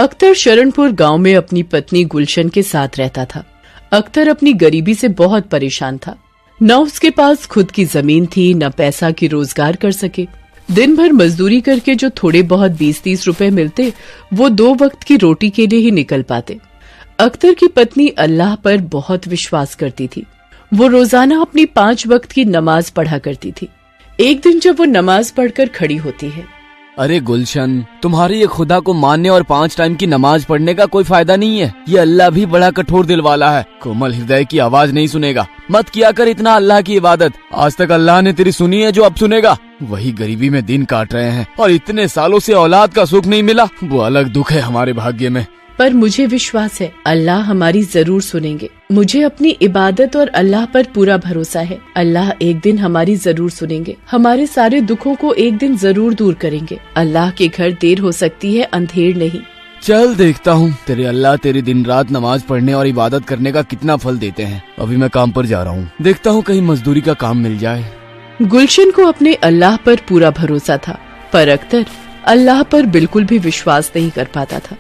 अख्तर शरणपुर गांव में अपनी पत्नी गुलशन के साथ रहता था। अख्तर अपनी गरीबी से बहुत परेशान था। न उसके पास खुद की जमीन थी, न पैसा की रोजगार कर सके। दिन भर मजदूरी करके जो थोड़े बहुत 20-30 रुपए मिलते, वो 2 वक्त की रोटी के लिए ही निकल पाते। अख्तर की पत्नी अल्लाह पर बहुत विश्वास करती थी। वो रोजाना अपनी 5 वक्त की नमाज पढ़ा करती थी। एक दिन जब वो नमाज पढ़कर खड़ी होती है, अरे गुलशन, तुम्हारे ये खुदा को मानने और 5 टाइम की नमाज पढ़ने का कोई फायदा नहीं है। ये अल्लाह भी बड़ा कठोर दिल वाला है, कोमल हृदय की आवाज नहीं सुनेगा। मत किया कर इतना अल्लाह की इबादत। आज तक अल्लाह ने तेरी सुनी है जो अब सुनेगा। वही गरीबी में दिन काट रहे हैं और इतने सालों से औलाद का सुख नहीं मिला, वो अलग दुख है हमारे भाग्य में। पर मुझे विश्वास है अल्लाह हमारी जरूर सुनेंगे। मुझे अपनी इबादत और अल्लाह पर पूरा भरोसा है। अल्लाह एक दिन हमारी जरूर सुनेंगे, हमारे सारे दुखों को एक दिन जरूर दूर करेंगे। अल्लाह के घर देर हो सकती है, अंधेर नहीं। चल देखता हूँ तेरे अल्लाह तेरी दिन रात नमाज पढ़ने और इबादत करने का कितना फल देते हैं। अभी मैं काम पर जा रहा हूँ, देखता हूँ कहीं मजदूरी का काम मिल जाए। गुलशन को अपने अल्लाह पर पूरा भरोसा था, पर अख्तर अल्लाह पर बिल्कुल भी विश्वास नहीं कर पाता था।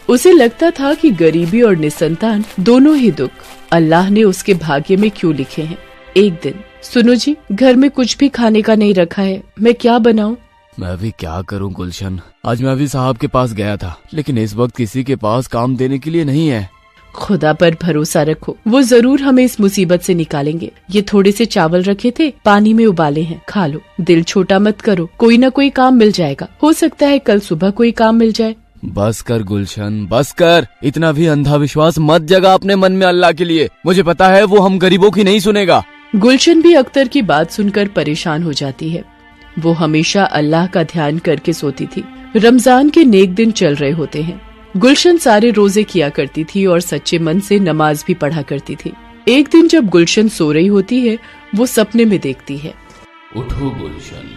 उसे लगता था कि गरीबी और निसंतान दोनों ही दुख अल्लाह ने उसके भाग्य में क्यों लिखे हैं। एक दिन, सुनो जी, घर में कुछ भी खाने का नहीं रखा है, मैं क्या बनाऊं? मैं भी क्या करूं गुलशन, आज मैं अभी साहब के पास गया था, लेकिन इस वक्त किसी के पास काम देने के लिए नहीं है। खुदा पर भरोसा रखो, वो जरूर हमें इस मुसीबत से निकालेंगे। ये थोड़े से चावल रखे थे, पानी में उबाले हैं, खा लो। दिल छोटा मत करो, कोई न कोई काम मिल जाएगा। हो सकता है कल सुबह कोई काम मिल जाए। बस कर गुलशन, बस कर। इतना भी अंधा विश्वास मत जगा अपने मन में अल्लाह के लिए। मुझे पता है वो हम गरीबों की नहीं सुनेगा। गुलशन भी अख्तर की बात सुनकर परेशान हो जाती है। वो हमेशा अल्लाह का ध्यान करके सोती थी। रमजान के नेक दिन चल रहे होते हैं। गुलशन सारे रोजे किया करती थी और सच्चे मन से नमाज भी पढ़ा करती थी। एक दिन जब गुलशन सो रही होती है, वो सपने में देखती है, उठो गुलशन,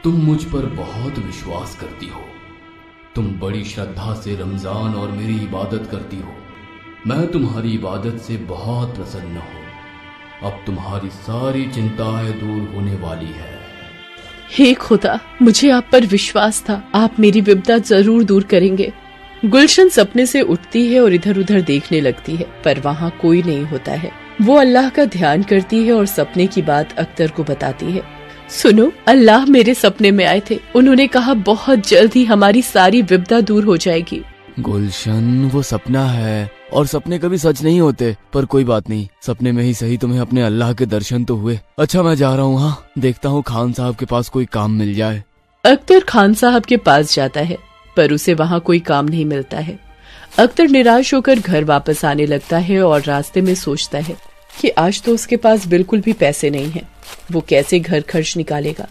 तुम मुझ पर बहुत विश्वास करती हो। तुम बड़ी श्रद्धा से रमजान और मेरी इबादत करती हो। मैं तुम्हारी इबादत से बहुत प्रसन्न हूँ। अब तुम्हारी सारी चिंताएं दूर होने वाली है। हे खुदा, मुझे आप पर विश्वास था, आप मेरी विपदा जरूर दूर करेंगे। गुलशन सपने से उठती है और इधर उधर देखने लगती है, पर वहाँ कोई नहीं होता है। वो अल्लाह का ध्यान करती है और सपने की बात अख्तर को बताती है। सुनो, अल्लाह मेरे सपने में आए थे। उन्होंने कहा बहुत जल्द ही हमारी सारी विपदा दूर हो जाएगी। गुलशन, वो सपना है और सपने कभी सच नहीं होते, पर कोई बात नहीं, सपने में ही सही तुम्हें अपने अल्लाह के दर्शन तो हुए। अच्छा मैं जा रहा हूँ, हाँ, देखता हूँ खान साहब के पास कोई काम मिल जाए। अख्तर खान साहब के पास जाता है, पर उसे वहाँ कोई काम नहीं मिलता है। अख्तर निराश होकर घर वापस आने लगता है और रास्ते में सोचता है कि आज तो उसके पास बिल्कुल भी पैसे नहीं हैं। वो कैसे घर खर्च निकालेगा।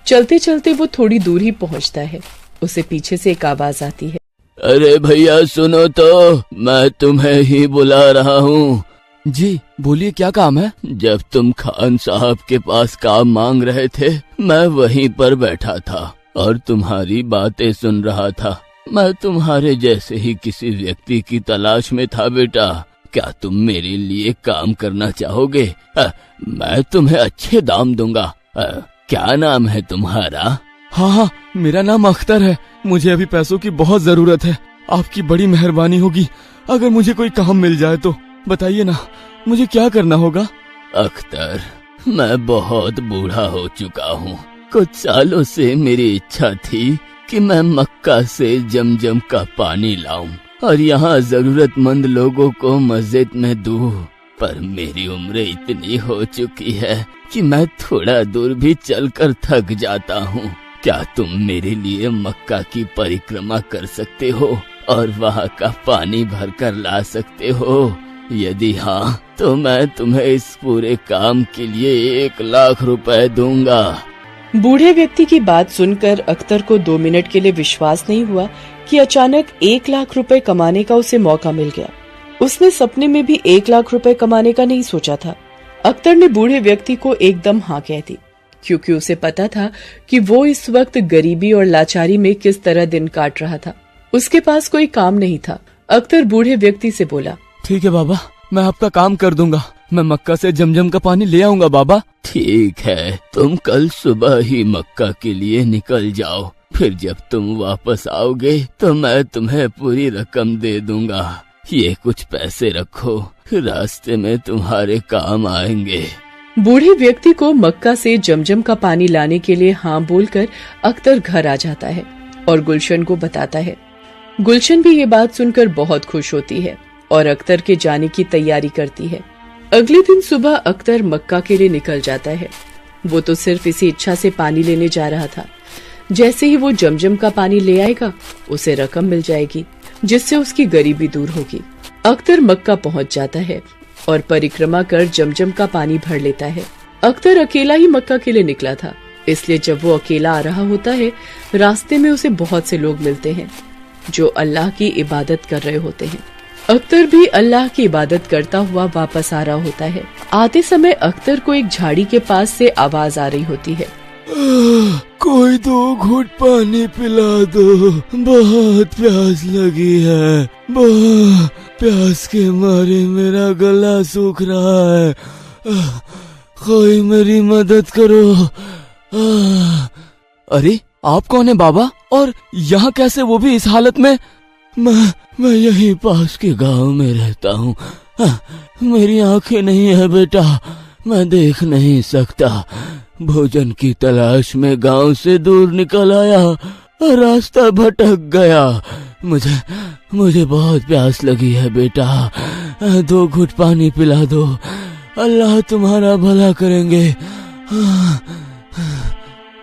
चलते चलते वो थोड़ी दूर ही पहुंचता है। उसे पीछे से एक आवाज आती है, अरे भैया सुनो तो, मैं तुम्हें ही बुला रहा हूँ। जी बोलिए, क्या काम है? जब तुम खान साहब के पास काम मांग रहे थे, मैं वहीं पर बैठा था और तुम्हारी बातें सुन रहा था। मैं तुम्हारे जैसे ही किसी व्यक्ति की तलाश में था बेटा। क्या तुम मेरे लिए काम करना चाहोगे? मैं तुम्हें अच्छे दाम दूंगा। क्या नाम है तुम्हारा? हाँ हाँ, मेरा नाम अख्तर है। मुझे अभी पैसों की बहुत जरूरत है। आपकी बड़ी मेहरबानी होगी अगर मुझे कोई काम मिल जाए तो। बताइए ना, मुझे क्या करना होगा? अख्तर, मैं बहुत बूढ़ा हो चुका हूँ। कुछ सालों से मेरी इच्छा थी कि मैं मक्का से जमजम का पानी लाऊं और यहाँ जरूरतमंद लोगों को मस्जिद में दूं, पर मेरी उम्र इतनी हो चुकी है कि मैं थोड़ा दूर भी चलकर थक जाता हूँ। क्या तुम मेरे लिए मक्का की परिक्रमा कर सकते हो और वहाँ का पानी भरकर ला सकते हो? यदि हाँ, तो मैं तुम्हें इस पूरे काम के लिए 1 लाख रुपए दूंगा। बूढ़े व्यक्ति की बात सुनकर अख्तर को 2 मिनट के लिए विश्वास नहीं हुआ कि अचानक 1 लाख रुपए कमाने का उसे मौका मिल गया। उसने सपने में भी 1 लाख रुपए कमाने का नहीं सोचा था। अख्तर ने बूढ़े व्यक्ति को एकदम हाँ कह दी, क्योंकि उसे पता था कि वो इस वक्त गरीबी और लाचारी में किस तरह दिन काट रहा था। उसके पास कोई काम नहीं था। अख्तर बूढ़े व्यक्ति से बोला, ठीक है बाबा, मैं आपका काम कर दूंगा। मैं मक्का से जमजम का पानी ले आऊंगा बाबा। ठीक है, तुम कल सुबह ही मक्का के लिए निकल जाओ। फिर जब तुम वापस आओगे तो मैं तुम्हें पूरी रकम दे दूंगा। ये कुछ पैसे रखो, रास्ते में तुम्हारे काम आएंगे। बूढ़े व्यक्ति को मक्का से जमजम का पानी लाने के लिए हाँ बोलकर अख्तर घर आ जाता है और गुलशन को बताता है। गुलशन भी ये बात सुनकर बहुत खुश होती है और अख्तर के जाने की तैयारी करती है। अगले दिन सुबह अख्तर मक्का के लिए निकल जाता है। वो तो सिर्फ इसी इच्छा से पानी लेने जा रहा था। जैसे ही वो जमजम का पानी ले आएगा उसे रकम मिल जाएगी, जिससे उसकी गरीबी दूर होगी। अख्तर मक्का पहुंच जाता है और परिक्रमा कर जमजम का पानी भर लेता है। अख्तर अकेला ही मक्का के लिए निकला था, इसलिए जब वो अकेला आ रहा होता है, रास्ते में उसे बहुत से लोग मिलते हैं जो अल्लाह की इबादत कर रहे होते हैं। अख्तर भी अल्लाह की इबादत करता हुआ वापस आ रहा होता है। आते समय अख्तर को एक झाड़ी के पास से आवाज आ रही होती है, कोई 2 घूंट पानी पिला दो, बहुत प्यास लगी है। प्यास के मारे मेरा गला सूख रहा है। कोई मेरी मदद करो। अरे आप कौन है बाबा, और यहाँ कैसे, वो भी इस हालत में? मैं यहीं पास के गांव में रहता हूँ। मेरी आंखें नहीं है बेटा, मैं देख नहीं सकता। भोजन की तलाश में गांव से दूर निकल आया, रास्ता भटक गया। मुझे बहुत प्यास लगी है बेटा, 2 घूंट पानी पिला दो, अल्लाह तुम्हारा भला करेंगे।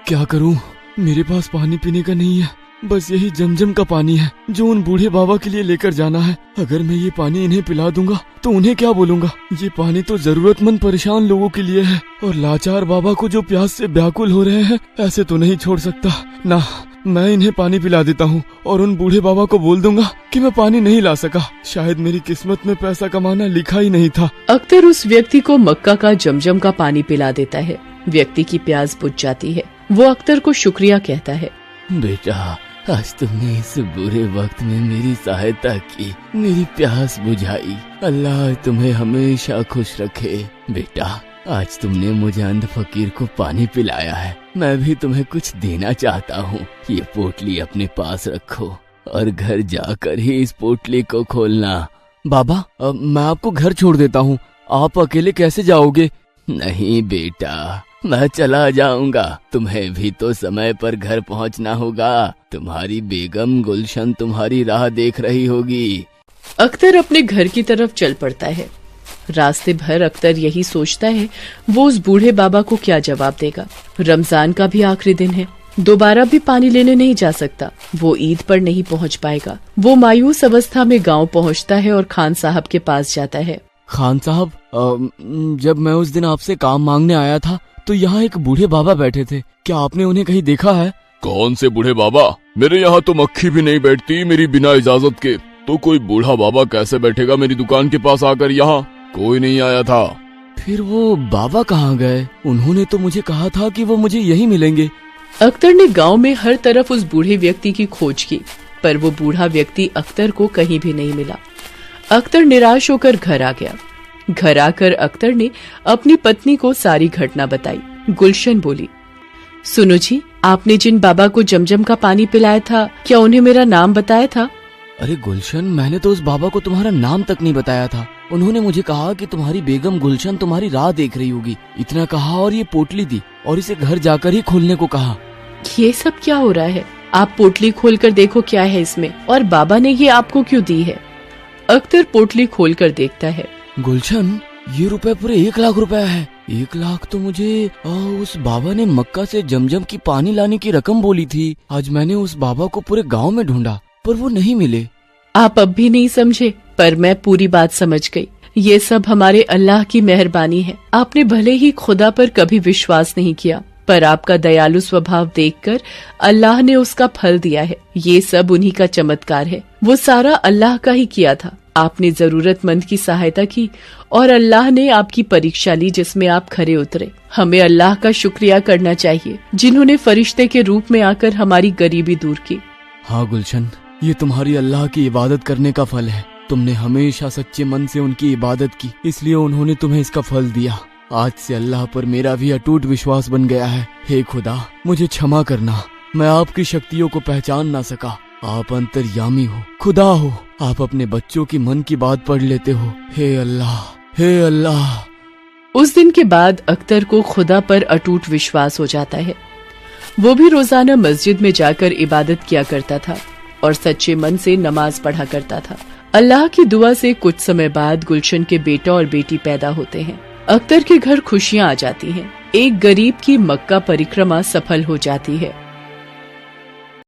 क्या करूं, मेरे पास पानी पीने का नहीं है, बस यही जमजम का पानी है जो उन बूढ़े बाबा के लिए लेकर जाना है। अगर मैं ये पानी इन्हें पिला दूंगा तो उन्हें क्या बोलूंगा? ये पानी तो जरूरतमंद परेशान लोगों के लिए है, और लाचार बाबा को जो प्यास से व्याकुल हो रहे हैं, ऐसे तो नहीं छोड़ सकता ना। मैं इन्हें पानी पिला देता हूँ और उन बूढ़े बाबा को बोल दूंगा कि मैं पानी नहीं ला सका। शायद मेरी किस्मत में पैसा कमाना लिखा ही नहीं था। अख्तर उस व्यक्ति को मक्का का जमजम का पानी पिला देता है। व्यक्ति की प्यास बुझ जाती है। वो अख्तर को शुक्रिया कहता है, बेटा आज तुमने इस बुरे वक्त में मेरी सहायता की, मेरी प्यास बुझाई। अल्लाह तुम्हें हमेशा खुश रखे। बेटा आज तुमने मुझे अंध फकीर को पानी पिलाया है, मैं भी तुम्हें कुछ देना चाहता हूँ। ये पोटली अपने पास रखो और घर जाकर ही इस पोटली को खोलना। बाबा मैं आपको घर छोड़ देता हूँ, आप अकेले कैसे जाओगे? नहीं बेटा, मैं चला जाऊंगा, तुम्हें भी तो समय पर घर पहुंचना होगा। तुम्हारी बेगम गुलशन तुम्हारी राह देख रही होगी। अख्तर अपने घर की तरफ चल पड़ता है। रास्ते भर अख्तर यही सोचता है वो उस बूढ़े बाबा को क्या जवाब देगा। रमजान का भी आखिरी दिन है, दोबारा भी पानी लेने नहीं जा सकता। वो ईद पर नहीं पहुंच पाएगा। वो मायूस अवस्था में गांव पहुंचता है और खान साहब के पास जाता है। खान साहब, जब मैं उस दिन आपसे काम मांगने आया था तो यहाँ एक बूढ़े बाबा बैठे थे, क्या आपने उन्हें कहीं देखा है? कौन से बूढ़े बाबा? मेरे यहाँ तो मक्खी भी नहीं बैठती मेरी बिना इजाजत के, तो कोई बूढ़ा बाबा कैसे बैठेगा मेरी दुकान के पास आकर? यहाँ कोई नहीं आया था। फिर वो बाबा कहाँ गए? उन्होंने तो मुझे कहा था कि वो मुझे यहीं मिलेंगे। अख्तर ने गांव में हर तरफ उस बूढ़े व्यक्ति की खोज की, पर वो बूढ़ा व्यक्ति अख्तर को कहीं भी नहीं मिला। अख्तर निराश होकर घर आ गया। घर आकर अख्तर ने अपनी पत्नी को सारी घटना बताई। गुलशन बोली, सुनो जी, आपने जिन बाबा को जमजम का पानी पिलाया था, क्या उन्हें मेरा नाम बताया था? अरे गुलशन, मैंने तो उस बाबा को तुम्हारा नाम तक नहीं बताया था। उन्होंने मुझे कहा कि तुम्हारी बेगम गुलशन तुम्हारी राह देख रही होगी, इतना कहा और ये पोटली दी और इसे घर जाकर ही खोलने को कहा। ये सब क्या हो रहा है? आप पोटली खोलकर देखो क्या है इसमें, और बाबा ने ये आपको क्यों दी है? अख्तर पोटली खोलकर देखता है। गुलशन, ये रुपए पूरे 1 लाख रुपए है। 1 लाख तो मुझे उस बाबा ने मक्का से जमजम की पानी लाने की रकम बोली थी। आज मैंने उस बाबा को पूरे गांव में ढूंढा पर वो नहीं मिले। आप अब भी नहीं समझे, पर मैं पूरी बात समझ गई। ये सब हमारे अल्लाह की मेहरबानी है। आपने भले ही खुदा पर कभी विश्वास नहीं किया, पर आपका दयालु स्वभाव देखकर अल्लाह ने उसका फल दिया है। ये सब उन्हीं का चमत्कार है। वो सारा अल्लाह का ही किया था। आपने जरूरतमंद की सहायता की और अल्लाह ने आपकी परीक्षा ली, जिसमें आप खरे उतरे। हमें अल्लाह का शुक्रिया करना चाहिए, जिन्होंने फरिश्ते के रूप में आकर हमारी गरीबी दूर की। हाँ गुलशन, ये तुम्हारी अल्लाह की इबादत करने का फल है। तुमने हमेशा सच्चे मन से उनकी इबादत की, इसलिए उन्होंने तुम्हें इसका फल दिया। आज से अल्लाह पर मेरा भी अटूट विश्वास बन गया है। हे खुदा, मुझे क्षमा करना। मैं आपकी शक्तियों को पहचान ना सका। आप अंतर्यामी हो, खुदा हो। आप अपने बच्चों की मन की बात पढ़ लेते हो। हे अल्लाह, हे अल्लाह। उस दिन के बाद अख्तर को खुदा पर अटूट विश्वास हो जाता है। वो भी रोजाना मस्जिद में जाकर इबादत किया करता था और सच्चे मन से नमाज पढ़ा करता था। अल्लाह की दुआ से कुछ समय बाद गुलशन के बेटा और बेटी पैदा होते हैं। अख्तर के घर खुशियां आ जाती हैं। एक गरीब की मक्का परिक्रमा सफल हो जाती है।